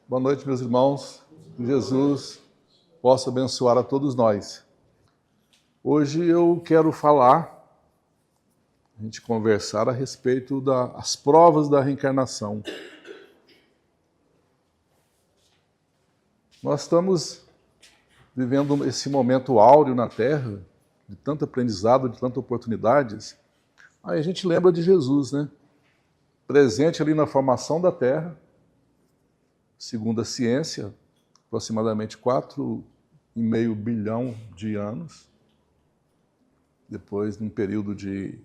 Boa noite, meus irmãos. Que Jesus possa abençoar a todos nós. Hoje eu quero falar, a gente conversar a respeito das provas da reencarnação. Nós estamos vivendo esse momento áureo na Terra, de tanto aprendizado, de tantas oportunidades. Aí a gente lembra de Jesus, né? Presente ali na formação da Terra, segundo a ciência, aproximadamente 4,5 bilhão de anos, depois de um período de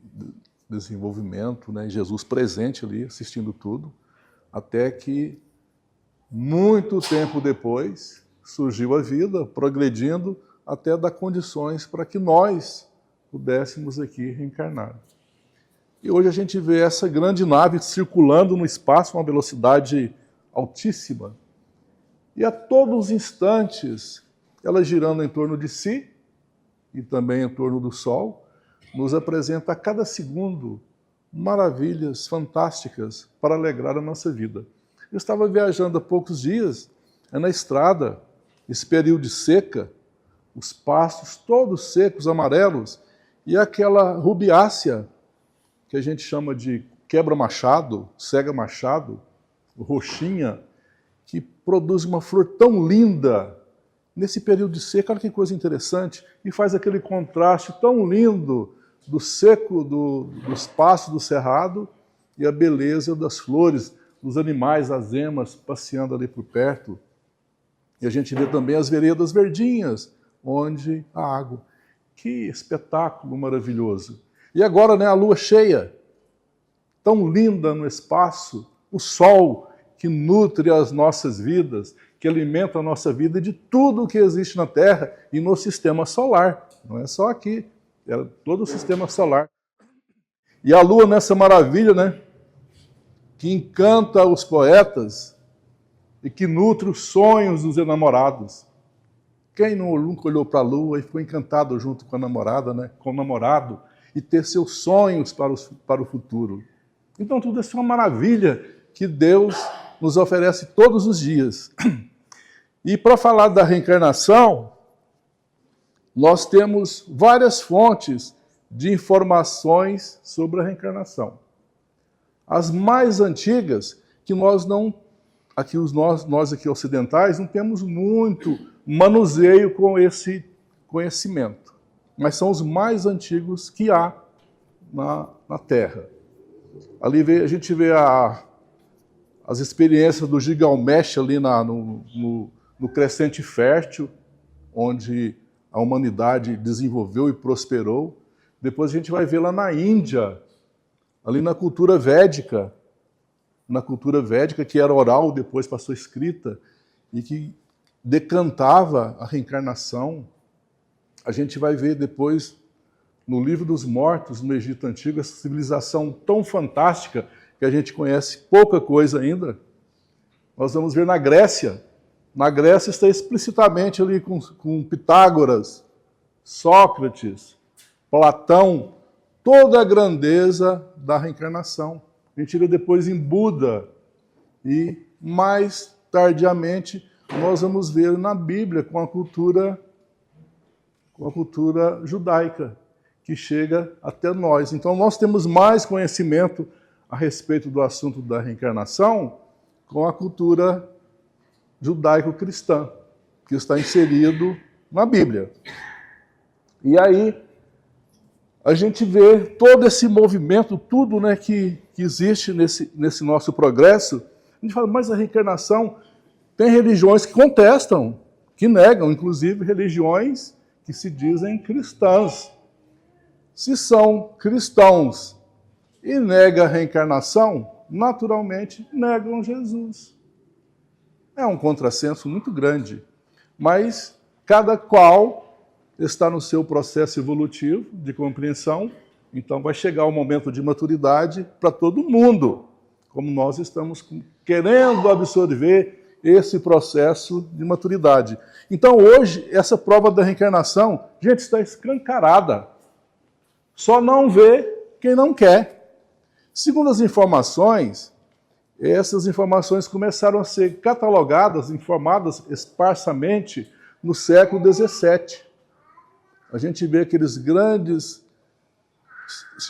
desenvolvimento, né? Jesus presente ali, assistindo tudo, até que, muito tempo depois, surgiu a vida, progredindo até dar condições para que nós pudéssemos aqui reencarnar. E hoje a gente vê essa grande nave circulando no espaço, uma velocidade altíssima, e a todos os instantes, ela girando em torno de si, e também em torno do Sol, nos apresenta a cada segundo maravilhas fantásticas para alegrar a nossa vida. Eu estava viajando há poucos dias, na estrada, esse período de seca, os pastos todos secos, amarelos, e aquela rubiácea, que a gente chama de quebra-machado, cega-machado, roxinha, que produz uma flor tão linda nesse período de seca. Olha que coisa interessante, e faz aquele contraste tão lindo do seco dos pastos do cerrado e a beleza das flores, dos animais, as emas passeando ali por perto. E a gente vê também as veredas verdinhas, onde a água. Que espetáculo maravilhoso! E agora, né, a lua cheia, tão linda no espaço, o sol que nutre as nossas vidas, que alimenta a nossa vida de tudo o que existe na Terra e no sistema solar. Não é só aqui, é todo o sistema solar. E a lua nessa maravilha, né, que encanta os poetas e que nutre os sonhos dos enamorados. Quem nunca olhou para a lua e ficou encantado junto com a namorada, né, com o namorado, e ter seus sonhos para o futuro? Então tudo isso é uma maravilha que Deus nos oferece todos os dias. E para falar da reencarnação, nós temos várias fontes de informações sobre a reencarnação. As mais antigas, que nós aqui ocidentais não temos muito manuseio com esse conhecimento, mas são os mais antigos que há na Terra. Ali a gente vê as experiências do Gilgamesh ali no crescente fértil, onde a humanidade desenvolveu e prosperou. Depois a gente vai ver lá na Índia, ali na cultura védica, que era oral, depois passou escrita, e que decantava a reencarnação. A gente vai ver depois, no Livro dos Mortos, no Egito Antigo, essa civilização tão fantástica que a gente conhece pouca coisa ainda. Nós vamos ver na Grécia. Na Grécia está explicitamente ali com Pitágoras, Sócrates, Platão, toda a grandeza da reencarnação. A gente vê depois em Buda. E mais tardiamente nós vamos ver na Bíblia com a cultura judaica, que chega até nós. Então nós temos mais conhecimento a respeito do assunto da reencarnação com a cultura judaico-cristã, que está inserido na Bíblia. E aí a gente vê todo esse movimento, tudo, né, que existe nesse nosso progresso. A gente fala, mas a reencarnação, tem religiões que contestam, que negam, inclusive religiões que se dizem cristãs. Se são cristãos e negam a reencarnação, naturalmente negam Jesus. É um contrassenso muito grande, mas cada qual está no seu processo evolutivo de compreensão, então vai chegar o momento de maturidade para todo mundo, como nós estamos querendo absorver esse processo de maturidade. Então hoje, essa prova da reencarnação, gente, está escancarada. Só não vê quem não quer. Segundo as informações, essas informações começaram a ser catalogadas, informadas esparsamente no século XVII. A gente vê aqueles grandes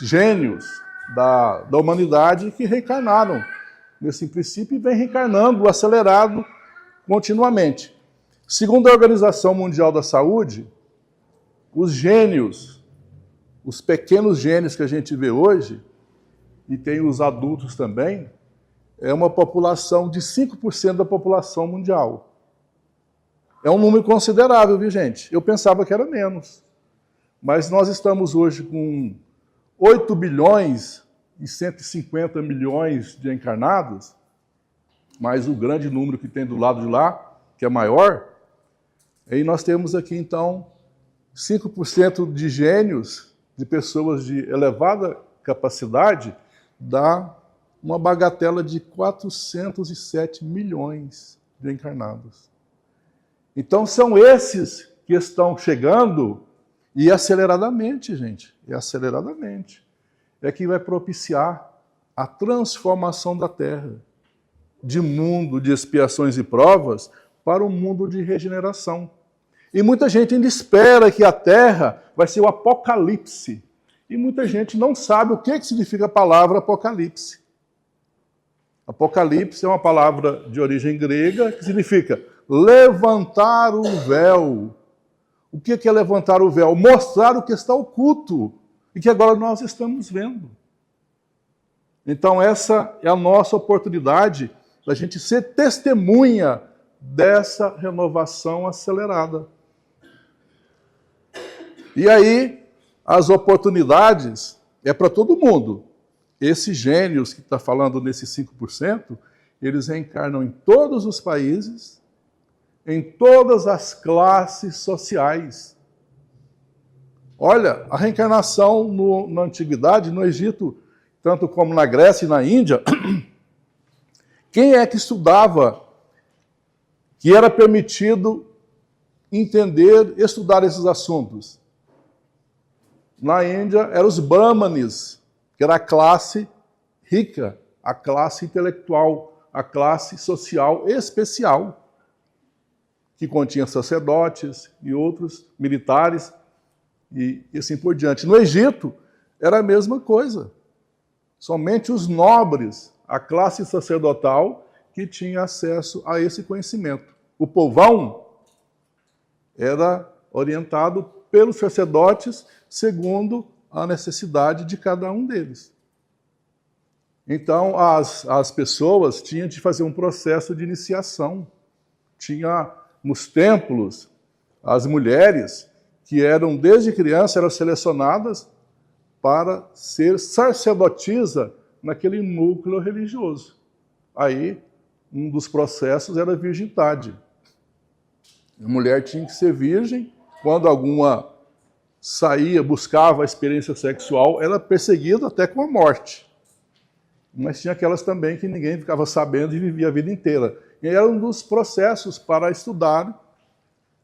gênios da humanidade que reencarnaram nesse princípio e vem reencarnando acelerado continuamente. Segundo a Organização Mundial da Saúde, os gênios, os pequenos gênios que a gente vê hoje, e tem os adultos também, é uma população de 5% da população mundial. É um número considerável, viu, gente? Eu pensava que era menos. Mas nós estamos hoje com 8 bilhões e 150 milhões de encarnados, mais o grande número que tem do lado de lá, que é maior, e nós temos aqui, então, 5% de gênios, de pessoas de elevada capacidade, dá uma bagatela de 407 milhões de encarnados. Então, são esses que estão chegando, e aceleradamente, gente, e aceleradamente, é que vai propiciar a transformação da Terra, de mundo de expiações e provas, para um mundo de regeneração. E muita gente ainda espera que a Terra vai ser o apocalipse. E muita gente não sabe o que significa a palavra apocalipse. Apocalipse é uma palavra de origem grega que significa levantar o véu. O que é levantar o véu? Mostrar o que está oculto e que agora nós estamos vendo. Então essa é a nossa oportunidade da gente ser testemunha dessa renovação acelerada. E aí, as oportunidades é para todo mundo. Esses gênios que está falando nesses 5%, eles reencarnam em todos os países, em todas as classes sociais. Olha, a reencarnação na Antiguidade, no Egito, tanto como na Grécia e na Índia, quem é que estudava, que era permitido entender, estudar esses assuntos? Na Índia, eram os brahmanes, que era a classe rica, a classe intelectual, a classe social especial, que continha sacerdotes e outros militares, e assim por diante. No Egito, era a mesma coisa. Somente os nobres, a classe sacerdotal, que tinha acesso a esse conhecimento. O povão era orientado pelos sacerdotes segundo a necessidade de cada um deles. Então, as pessoas tinham de fazer um processo de iniciação. Tinha nos templos as mulheres que eram, desde criança, eram selecionadas para ser sacerdotisa naquele núcleo religioso. Aí, um dos processos era a virgindade. A mulher tinha que ser virgem. Quando alguma saía, buscava a experiência sexual, era perseguida até com a morte. Mas tinha aquelas também que ninguém ficava sabendo e vivia a vida inteira. E era um dos processos para estudar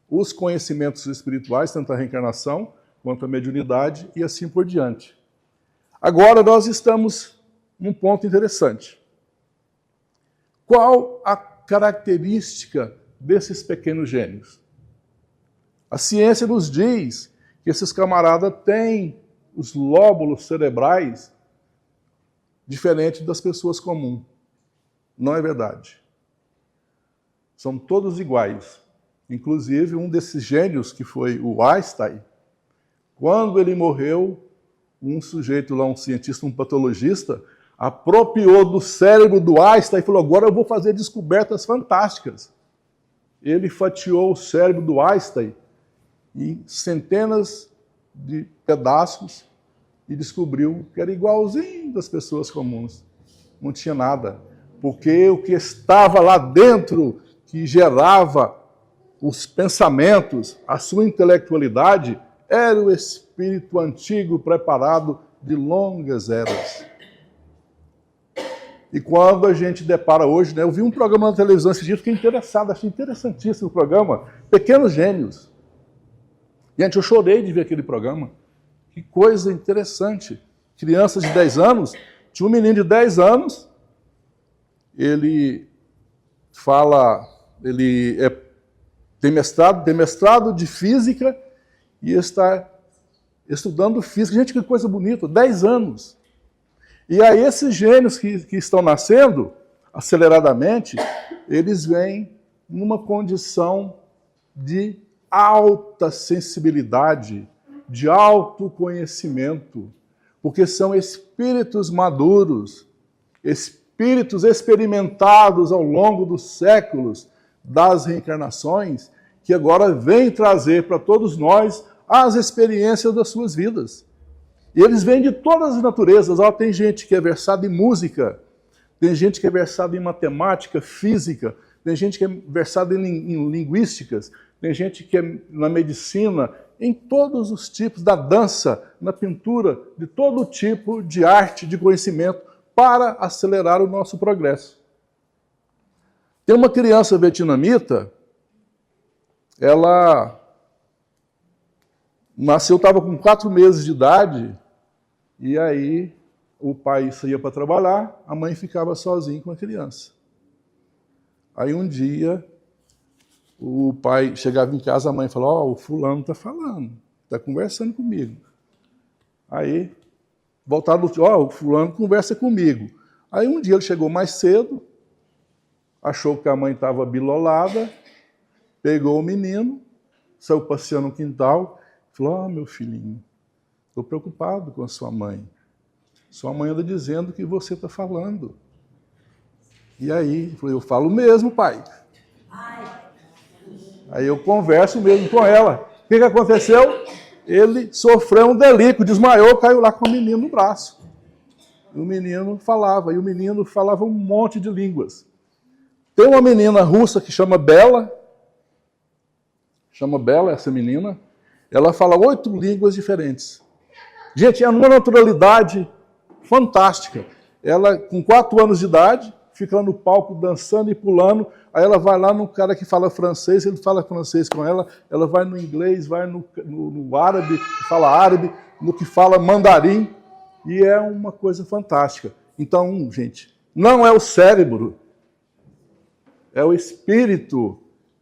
os conhecimentos espirituais, tanto a reencarnação quanto a mediunidade e assim por diante. Agora nós estamos num ponto interessante. Qual a característica desses pequenos gênios? A ciência nos diz que esses camaradas têm os lóbulos cerebrais diferentes das pessoas comuns. Não é verdade. São todos iguais. Inclusive, um desses gênios, que foi o Einstein, quando ele morreu, um sujeito lá, um cientista, um patologista, apropriou do cérebro do Einstein e falou: agora eu vou fazer descobertas fantásticas. Ele fatiou o cérebro do Einstein em centenas de pedaços e descobriu que era igualzinho das pessoas comuns. Não tinha nada. Porque o que estava lá dentro, que gerava os pensamentos, a sua intelectualidade, era o espírito antigo preparado de longas eras. E quando a gente depara hoje, né, eu vi um programa na televisão esse dia, fiquei interessado, achei interessantíssimo o programa, Pequenos Gênios. Gente, eu chorei de ver aquele programa. Que coisa interessante. Crianças de 10 anos, tinha um menino de 10 anos, ele fala, tem mestrado de física e está estudando física. Gente, que coisa bonita, 10 anos. E aí esses gênios que estão nascendo, aceleradamente, eles vêm numa condição de alta sensibilidade, de autoconhecimento, porque são espíritos maduros, espíritos experimentados ao longo dos séculos das reencarnações, que agora vêm trazer para todos nós as experiências das suas vidas. E eles vêm de todas as naturezas. Tem gente que é versada em música, tem gente que é versada em matemática, física, tem gente que é versada em linguísticas, tem gente que é na medicina, em todos os tipos, da dança, na pintura, de todo tipo de arte, de conhecimento, para acelerar o nosso progresso. Tem uma criança vietnamita, ela nasceu, estava com 4 meses de idade, e aí o pai saía para trabalhar, a mãe ficava sozinha com a criança. Aí um dia, o pai chegava em casa, a mãe falou, o fulano está falando, está conversando comigo. Aí, voltaram, o fulano conversa comigo. Aí um dia ele chegou mais cedo, achou que a mãe estava bilolada, pegou o menino, saiu passeando no quintal, falou, meu filhinho, estou preocupado com a sua mãe. Sua mãe anda dizendo que você está falando. E aí, eu falo mesmo, pai. Aí eu converso mesmo com ela. O que aconteceu? Ele sofreu um delírio, desmaiou, caiu lá com o menino no braço. E o menino falava, um monte de línguas. Tem uma menina russa que chama Bela essa menina, ela fala 8 línguas diferentes. Gente, é uma naturalidade fantástica. Ela, com 4 anos de idade, fica lá no palco dançando e pulando, aí ela vai lá no cara que fala francês, ele fala francês com ela, ela vai no inglês, vai no árabe, que fala árabe, no que fala mandarim, e é uma coisa fantástica. Então, gente, não é o cérebro, é o espírito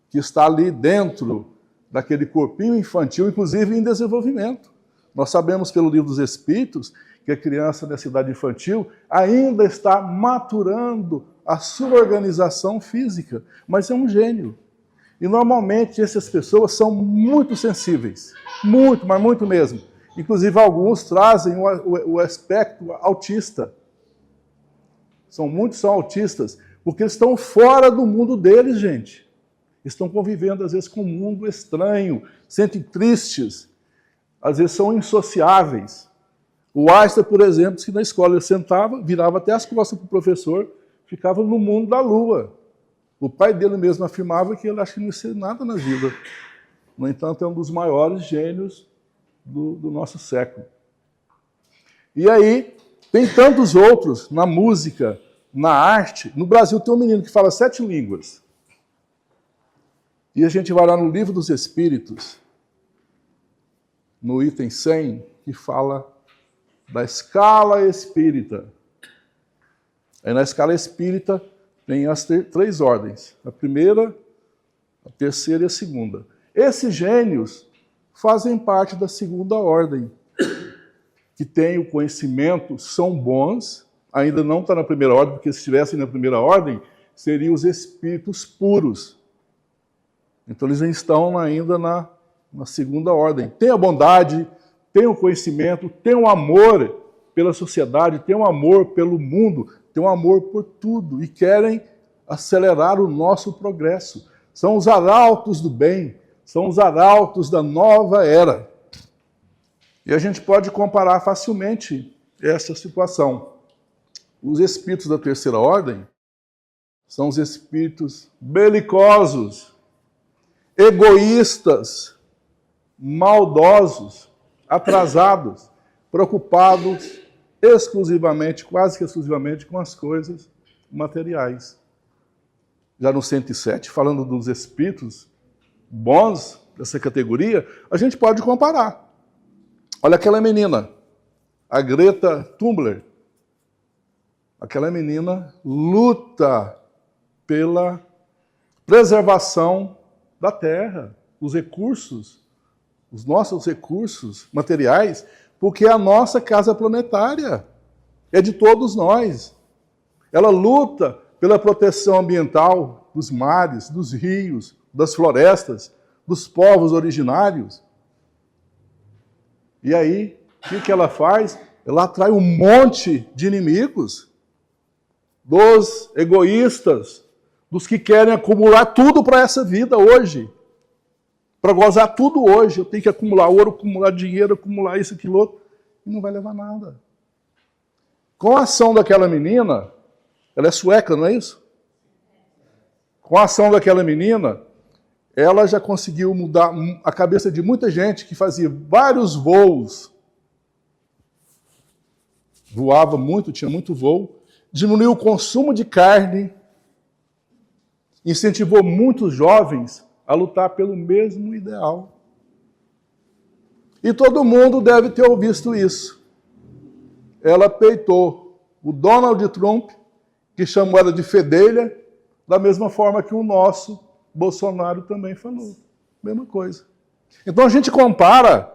que está ali dentro daquele corpinho infantil, inclusive em desenvolvimento. Nós sabemos pelo livro dos Espíritos que a criança nessa idade infantil ainda está maturando a sua organização física, mas é um gênio. E normalmente essas pessoas são muito sensíveis, muito, mas muito mesmo. Inclusive alguns trazem o aspecto autista. Muitos são autistas, porque eles estão fora do mundo deles, gente. Estão convivendo às vezes com um mundo estranho, sentem tristes, às vezes são insociáveis. O Einstein, por exemplo, que na escola ele sentava, virava até as costas para o professor, ficava no mundo da lua. O pai dele mesmo afirmava que ele acha que não ia ser nada na vida. No entanto, é um dos maiores gênios do nosso século. E aí, tem tantos outros na música, na arte. No Brasil tem um menino que fala 7 línguas. E a gente vai lá no Livro dos Espíritos, no item 100, que fala da escala espírita. Aí na escala espírita tem as 3 ordens. A primeira, a terceira e a segunda. Esses gênios fazem parte da segunda ordem, que tem o conhecimento, são bons, ainda não está na primeira ordem, porque se estivessem na primeira ordem, seriam os espíritos puros. Então eles estão ainda na segunda ordem. Tem a bondade, tem o conhecimento, tem o amor pela sociedade, tem o amor pelo mundo, tem o amor por tudo e querem acelerar o nosso progresso. São os arautos do bem, são os arautos da nova era. E a gente pode comparar facilmente essa situação. Os espíritos da terceira ordem são os espíritos belicosos, egoístas, maldosos, atrasados, preocupados exclusivamente, quase que exclusivamente, com as coisas materiais. Já no 107, falando dos espíritos bons dessa categoria, a gente pode comparar. Olha aquela menina, a Greta Thunberg. Aquela menina luta pela preservação da terra, os recursos, os nossos recursos materiais, porque é a nossa casa planetária, é de todos nós. Ela luta pela proteção ambiental dos mares, dos rios, das florestas, dos povos originários. E aí, o que ela faz? Ela atrai um monte de inimigos, dos egoístas, dos que querem acumular tudo para essa vida hoje. Para gozar tudo hoje. Eu tenho que acumular ouro, acumular dinheiro, acumular isso, aquilo outro. E não vai levar nada. Com a ação daquela menina, ela é sueca, não é isso? Com a ação daquela menina, ela já conseguiu mudar a cabeça de muita gente que fazia vários voos. Voava muito, tinha muito voo. Diminuiu o consumo de carne, incentivou muitos jovens a lutar pelo mesmo ideal. E todo mundo deve ter visto isso. Ela peitou o Donald Trump, que chamou ela de fedelha, da mesma forma que o nosso Bolsonaro também falou. Mesma coisa. Então a gente compara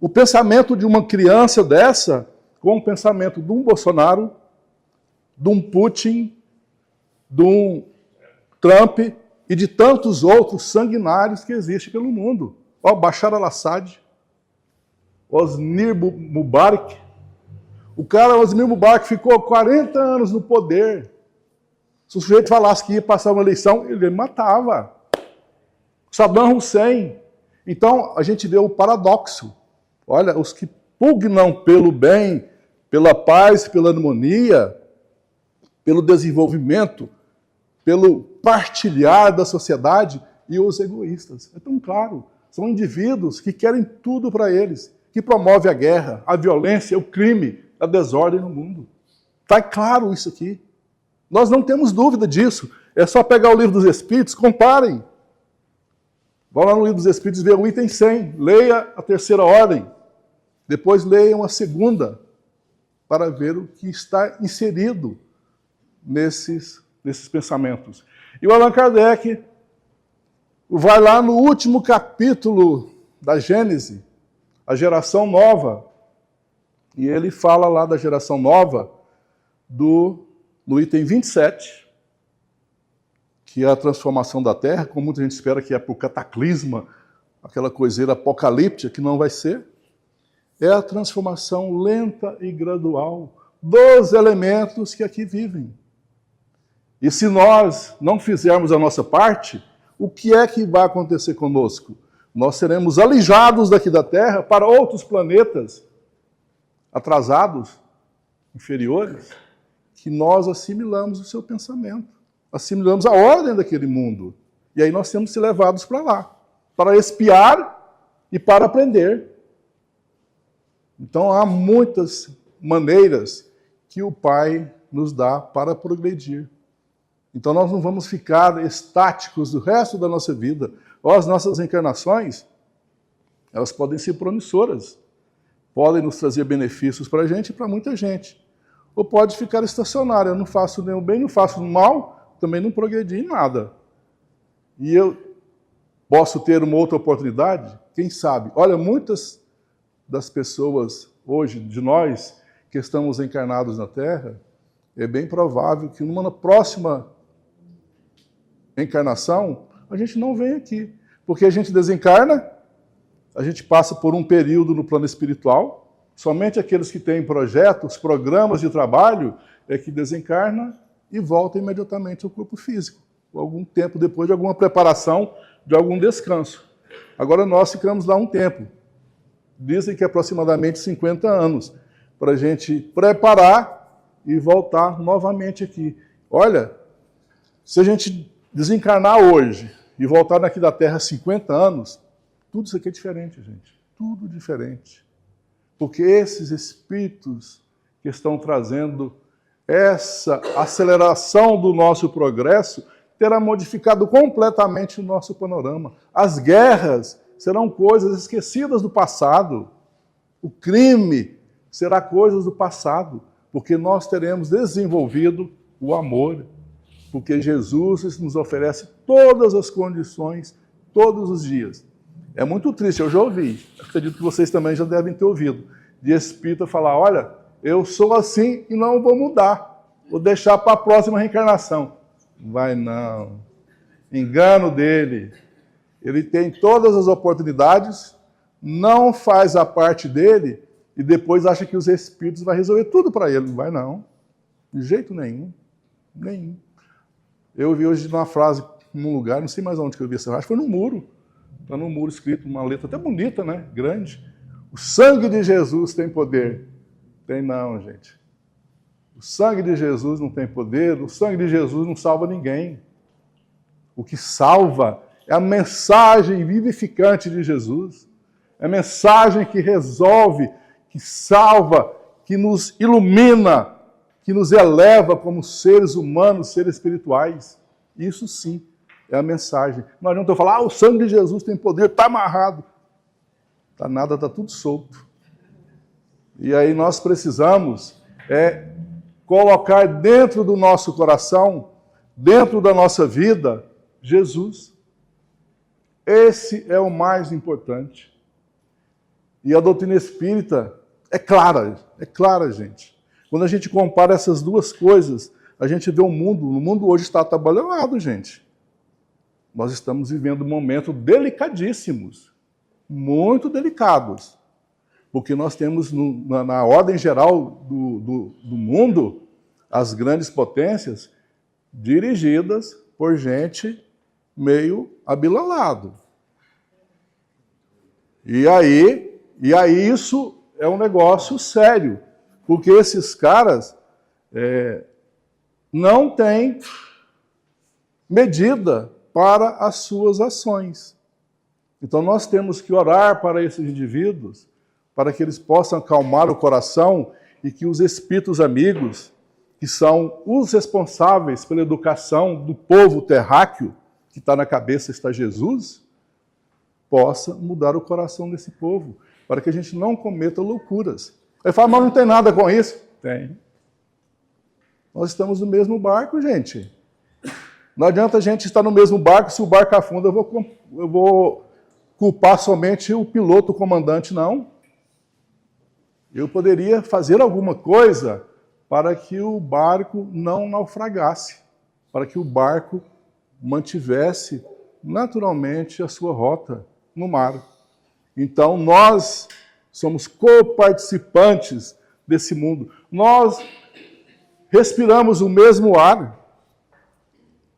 o pensamento de uma criança dessa com o pensamento de um Bolsonaro, de um Putin, de um Trump e de tantos outros sanguinários que existem pelo mundo. Ó, Bashar al-Assad, Hosni Mubarak. O cara, Hosni Mubarak, ficou 40 anos no poder. Se o sujeito falasse que ia passar uma eleição, ele matava. Saddam Hussein. Então, a gente vê o paradoxo. Olha, os que pugnam pelo bem, pela paz, pela harmonia, pelo desenvolvimento, pelo partilhar da sociedade, e os egoístas. É tão claro. São indivíduos que querem tudo para eles, que promovem a guerra, a violência, o crime, a desordem no mundo. Está claro isso aqui. Nós não temos dúvida disso. É só pegar o livro dos Espíritos, comparem. Vão lá no livro dos Espíritos ver o item 100. Leia a terceira ordem. Depois leiam a segunda, para ver o que está inserido nesses pensamentos. E o Allan Kardec vai lá no último capítulo da Gênese, a geração nova, e ele fala lá da geração nova no item 27, que é a transformação da Terra, como muita gente espera que é por cataclisma, aquela coiseira apocalíptica, que não vai ser. É a transformação lenta e gradual dos elementos que aqui vivem. E se nós não fizermos a nossa parte, o que é que vai acontecer conosco? Nós seremos alijados daqui da Terra para outros planetas atrasados, inferiores, que nós assimilamos o seu pensamento, assimilamos a ordem daquele mundo. E aí nós temos que ser levados para lá, para espiar e para aprender. Então há muitas maneiras que o Pai nos dá para progredir. Então nós não vamos ficar estáticos do resto da nossa vida. As nossas encarnações, elas podem ser promissoras, podem nos trazer benefícios para a gente e para muita gente. Ou pode ficar estacionário, eu não faço nenhum bem, não faço mal, também não progredi em nada. E eu posso ter uma outra oportunidade, quem sabe? Olha, muitas das pessoas hoje, de nós, que estamos encarnados na Terra, é bem provável que numa próxima encarnação, a gente não vem aqui. Porque a gente desencarna, a gente passa por um período no plano espiritual, somente aqueles que têm projetos, programas de trabalho, é que desencarna e volta imediatamente ao corpo físico, algum tempo depois de alguma preparação, de algum descanso. Agora nós ficamos lá um tempo, dizem que aproximadamente 50 anos, para a gente preparar e voltar novamente aqui. Olha, se a gente desencarnar hoje e voltar daqui da Terra 50 anos, tudo isso aqui é diferente, gente. Tudo diferente. Porque esses espíritos que estão trazendo essa aceleração do nosso progresso terá modificado completamente o nosso panorama. As guerras serão coisas esquecidas do passado. O crime será coisas do passado. porque nós teremos desenvolvido o amor, porque Jesus nos oferece todas as condições, todos os dias. É muito triste, eu já ouvi, acredito que vocês também já devem ter ouvido, de espírita falar, olha, eu sou assim e não vou mudar, vou deixar para a próxima reencarnação. Vai não, engano dele. Ele tem todas as oportunidades, não faz a parte dele e depois acha que os espíritos vão resolver tudo para ele. Não vai não, de jeito nenhum, nenhum. Eu vi hoje uma frase num lugar, não sei mais onde que eu vi essa frase, foi no muro. Está no muro escrito, uma letra até bonita, né? Grande. O sangue de Jesus tem poder. Tem não, gente. O sangue de Jesus não tem poder, o sangue de Jesus não salva ninguém. O que salva é a mensagem vivificante de Jesus. É a mensagem que resolve, que salva, que nos ilumina, que nos eleva como seres humanos, seres espirituais. Isso sim é a mensagem. Não adianta eu falar, o sangue de Jesus tem poder, está amarrado. Está nada, está tudo solto. E aí nós precisamos colocar dentro do nosso coração, dentro da nossa vida, Jesus. Esse é o mais importante. E a doutrina espírita é clara, gente. Quando a gente compara essas duas coisas, a gente vê o mundo hoje está atabalhoado, gente. Nós estamos vivendo momentos delicadíssimos, muito delicados, porque nós temos na ordem geral do mundo, as grandes potências dirigidas por gente meio abilalado. E aí isso é um negócio sério, porque esses caras não têm medida para as suas ações. Então nós temos que orar para esses indivíduos, para que eles possam acalmar o coração e que os espíritos amigos, que são os responsáveis pela educação do povo terráqueo, que está na cabeça está Jesus, possa mudar o coração desse povo, para que a gente não cometa loucuras. Ele fala, mas não tem nada com isso. Tem. Nós estamos no mesmo barco, gente. Não adianta a gente estar no mesmo barco, se o barco afunda, eu vou culpar somente o piloto, o comandante, não. Eu poderia fazer alguma coisa para que o barco não naufragasse, para que o barco mantivesse naturalmente a sua rota no mar. Então, nós somos coparticipantes desse mundo. Nós respiramos o mesmo ar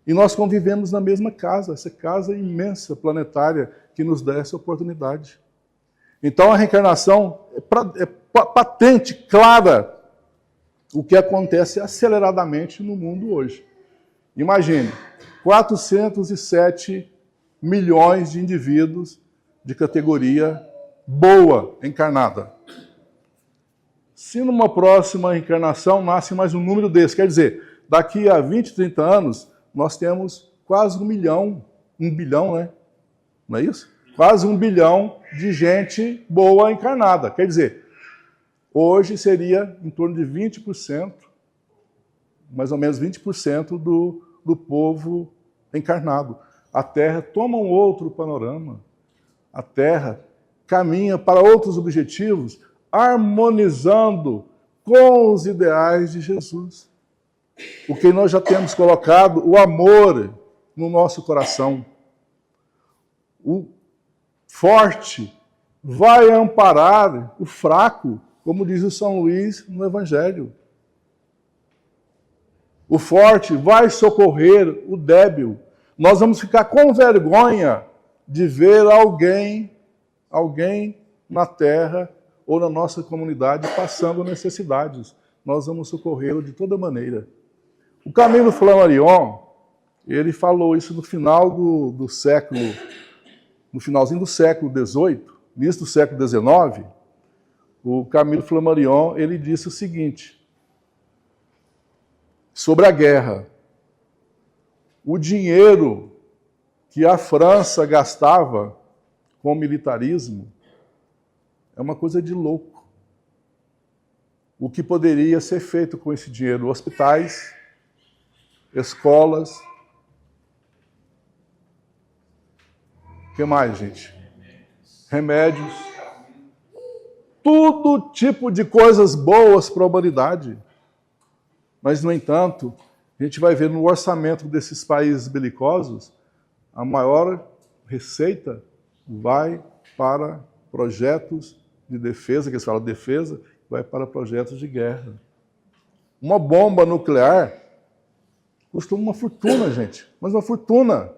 e nós convivemos na mesma casa, essa casa imensa, planetária, que nos dá essa oportunidade. Então, a reencarnação é patente, clara, o que acontece aceleradamente no mundo hoje. Imagine, 407 milhões de indivíduos de categoria boa, encarnada. Se numa próxima encarnação nasce mais um número desse, quer dizer, daqui a 20, 30 anos, nós temos quase 1 bilhão, né? Não é isso? Quase 1 bilhão de gente boa encarnada. Quer dizer, hoje seria em torno de 20%, mais ou menos 20% do povo encarnado. A Terra toma um outro panorama. A Terra caminha para outros objetivos, harmonizando com os ideais de Jesus. Porque nós já temos colocado o amor no nosso coração. O forte vai amparar o fraco, como diz o São Luís no Evangelho. O forte vai socorrer o débil. Nós vamos ficar com vergonha de ver alguém na terra ou na nossa comunidade passando necessidades. Nós vamos socorrê-lo de toda maneira. O Camilo Flammarion, ele falou isso no final do século, no finalzinho do século XVIII, início do século XIX. O Camilo Flammarion, ele disse o seguinte, sobre a guerra. O dinheiro que a França gastava com o militarismo é uma coisa de louco. o que poderia ser feito com esse dinheiro: hospitais, escolas. O que mais, gente? Remédios. Todo tipo de coisas boas para a humanidade. Mas, no entanto, a gente vai ver no orçamento desses países belicosos, a maior receita vai para projetos de defesa, que eles falam de defesa, vai para projetos de guerra. Uma bomba nuclear custa uma fortuna, gente, mas uma fortuna.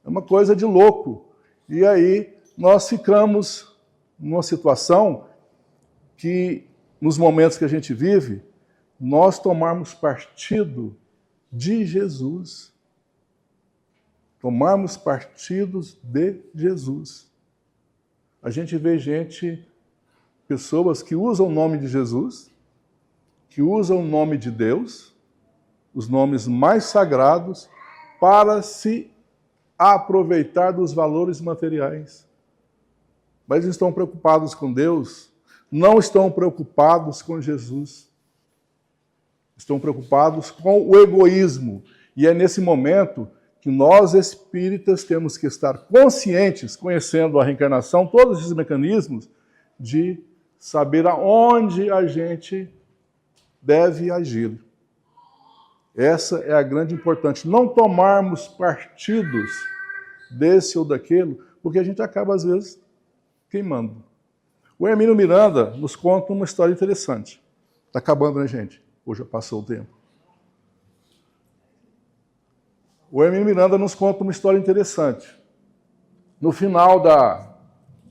É uma coisa de louco. E aí nós ficamos numa situação que, nos momentos que a gente vive, nós tomarmos partido de Jesus. Tomarmos partidos de Jesus. A gente vê pessoas que usam o nome de Jesus, que usam o nome de Deus, os nomes mais sagrados, para se aproveitar dos valores materiais. Mas estão preocupados com Deus, não estão preocupados com Jesus. Estão preocupados com o egoísmo. E é nesse momento que nós espíritas temos que estar conscientes, conhecendo a reencarnação, todos esses mecanismos, de saber aonde a gente deve agir. Essa é a grande importância. Não tomarmos partidos desse ou daquele, porque a gente acaba, às vezes, queimando. O Hermínio Miranda nos conta uma história interessante. Está acabando, né, gente? Hoje já passou o tempo. O Hermínio Miranda nos conta uma história interessante. No final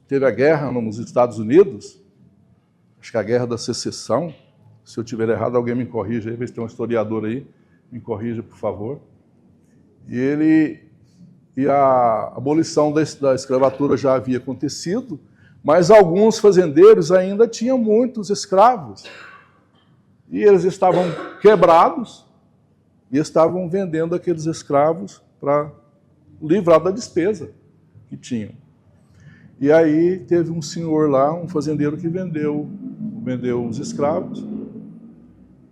teve a guerra nos Estados Unidos, acho que a guerra da secessão. Se eu tiver errado, alguém me corrija aí, vê se tem um historiador aí, me corrija, por favor. E a abolição da escravatura já havia acontecido, mas alguns fazendeiros ainda tinham muitos escravos. E eles estavam quebrados e estavam vendendo aqueles escravos para livrar da despesa que tinham. E aí teve um senhor lá, um fazendeiro, que vendeu os escravos.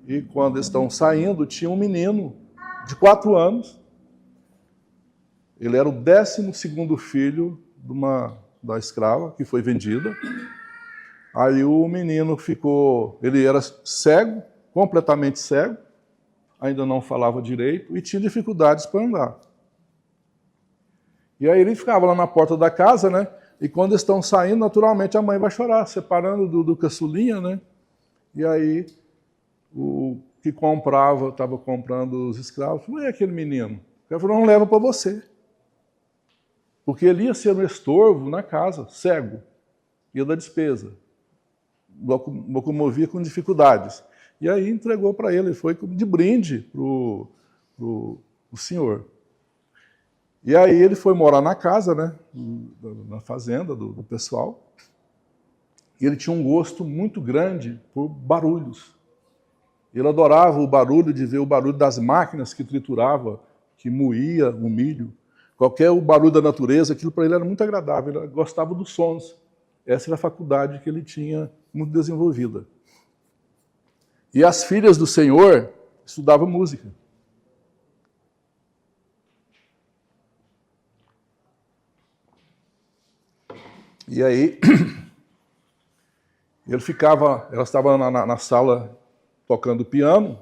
E quando eles estão saindo, tinha um menino de 4 anos. Ele era o 12º filho da escrava que foi vendida. Aí o menino ele era cego, completamente cego, ainda não falava direito e tinha dificuldades para andar. E aí ele ficava lá na porta da casa, né? E quando eles estão saindo, naturalmente a mãe vai chorar, separando do caçulinha, né? E aí o que estava comprando os escravos, falou: e aquele menino? Ele falou: não leva para você. Porque ele ia ser um estorvo na casa, cego, ia dar despesa, locomovia com dificuldades. E aí entregou para ele, foi de brinde para o senhor. E aí ele foi morar na casa, né, na fazenda do pessoal, e ele tinha um gosto muito grande por barulhos. Ele adorava o barulho de ver o barulho das máquinas que triturava, que moía o milho. Qualquer barulho da natureza, aquilo para ele era muito agradável, ele gostava dos sons. Essa era a faculdade que ele tinha muito desenvolvida. E as filhas do Senhor estudavam música. E aí, elas estavam na sala tocando piano,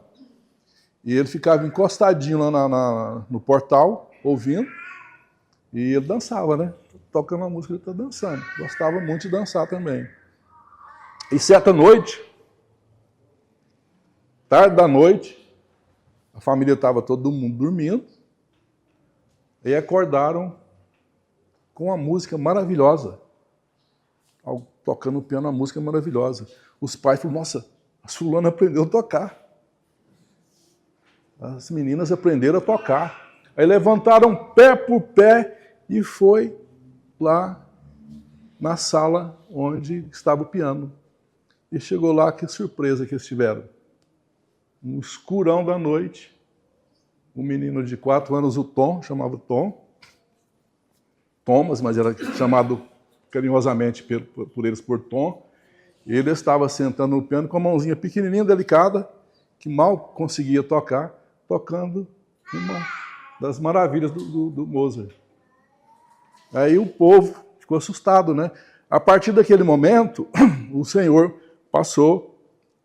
e ele ficava encostadinho lá no portal, ouvindo, e ele dançava, né? Tocando a música, ele está dançando. Gostava muito de dançar também. E certa noite, tarde da noite, a família estava todo mundo dormindo, e acordaram com uma música maravilhosa. Tocando o piano, uma música maravilhosa. Os pais falaram: nossa, a fulana aprendeu a tocar. As meninas aprenderam a tocar. Aí levantaram pé por pé e foi lá na sala onde estava o piano. E chegou lá, que surpresa que eles tiveram. No escurão da noite, um menino de 4 anos, o Tom, chamava Tom, Thomas, mas era chamado carinhosamente por eles por Tom, Ele estava sentando no piano com a mãozinha pequenininha, delicada, que mal conseguia tocar, tocando uma das maravilhas do Mozart. Aí o povo ficou assustado, né? A partir daquele momento, o Senhor passou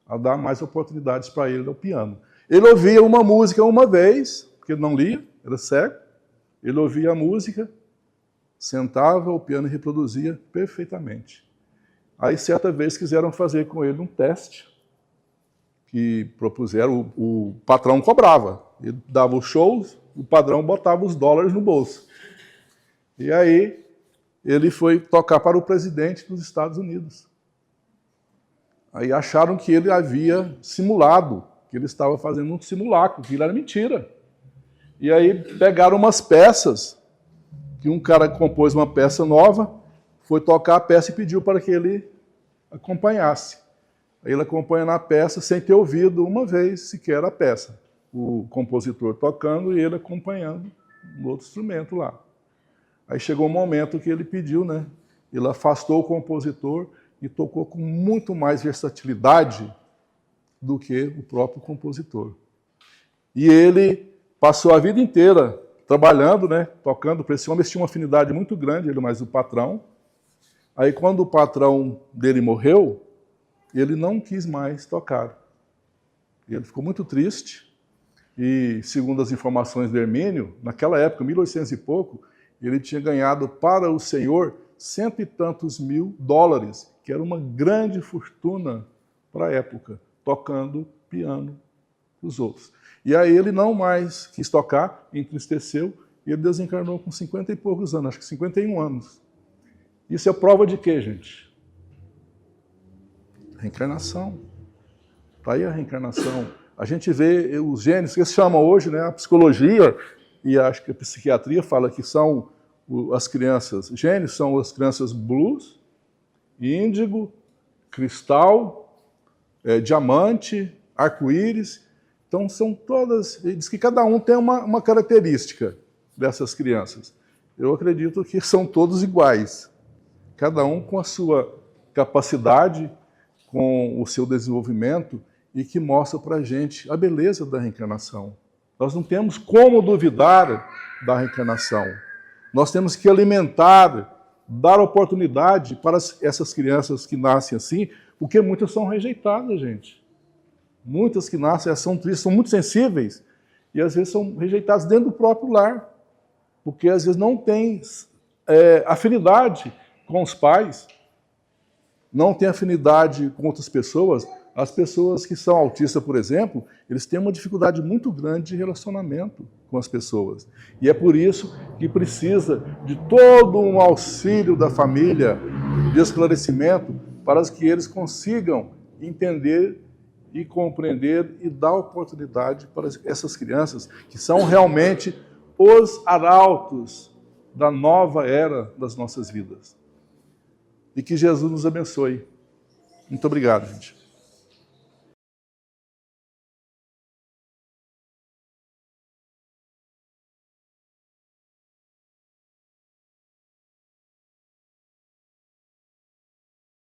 a dar mais oportunidades para ele no piano. Ele ouvia uma música uma vez, porque ele não lia, era cego. Ele ouvia a música, sentava, o piano reproduzia perfeitamente. Aí, certa vez, quiseram fazer com ele um teste, que propuseram, o patrão cobrava. Ele dava os shows, o patrão botava os dólares no bolso. E aí, ele foi tocar para o presidente dos Estados Unidos. Aí acharam que ele havia simulado, que ele estava fazendo um simulacro, que ele era mentira. E aí pegaram umas peças, que um cara compôs uma peça nova, foi tocar a peça e pediu para que ele acompanhasse. Aí ele acompanha na peça sem ter ouvido uma vez sequer a peça. O compositor tocando e ele acompanhando um outro instrumento lá. Aí chegou um momento que ele pediu, né? Ele afastou o compositor e tocou com muito mais versatilidade do que o próprio compositor. E ele passou a vida inteira trabalhando, né? Tocando para esse homem. Eles tinham uma afinidade muito grande, ele mais o patrão. Aí quando o patrão dele morreu, ele não quis mais tocar. Ele ficou muito triste. E, segundo as informações do Hermínio, naquela época, 1800 e pouco, ele tinha ganhado para o Senhor $100 e tantos mil, que era uma grande fortuna para a época, tocando piano para os outros. E aí ele não mais quis tocar, entristeceu, e ele desencarnou com 50 e poucos anos, acho que 51 anos. Isso é prova de quê, gente? Reencarnação. Está aí a reencarnação. A gente vê os gênios, que se chama hoje, né, a psicologia, e acho que a psiquiatria fala que são as crianças, gênios são as crianças blues, índigo, cristal, diamante, arco-íris. Então são todas, diz que cada um tem uma característica dessas crianças. Eu acredito que são todos iguais, cada um com a sua capacidade, com o seu desenvolvimento, e que mostra para a gente a beleza da reencarnação. Nós não temos como duvidar da reencarnação. Nós temos que alimentar, dar oportunidade para essas crianças que nascem assim, porque muitas são rejeitadas, gente. Muitas que nascem são tristes, são muito sensíveis, e às vezes são rejeitadas dentro do próprio lar, porque às vezes não têm afinidade com os pais, não têm afinidade com outras pessoas. As pessoas que são autistas, por exemplo, eles têm uma dificuldade muito grande de relacionamento com as pessoas. E é por isso que precisa de todo um auxílio da família, de esclarecimento, para que eles consigam entender e compreender e dar oportunidade para essas crianças, que são realmente os arautos da nova era das nossas vidas. E que Jesus nos abençoe. Muito obrigado, gente.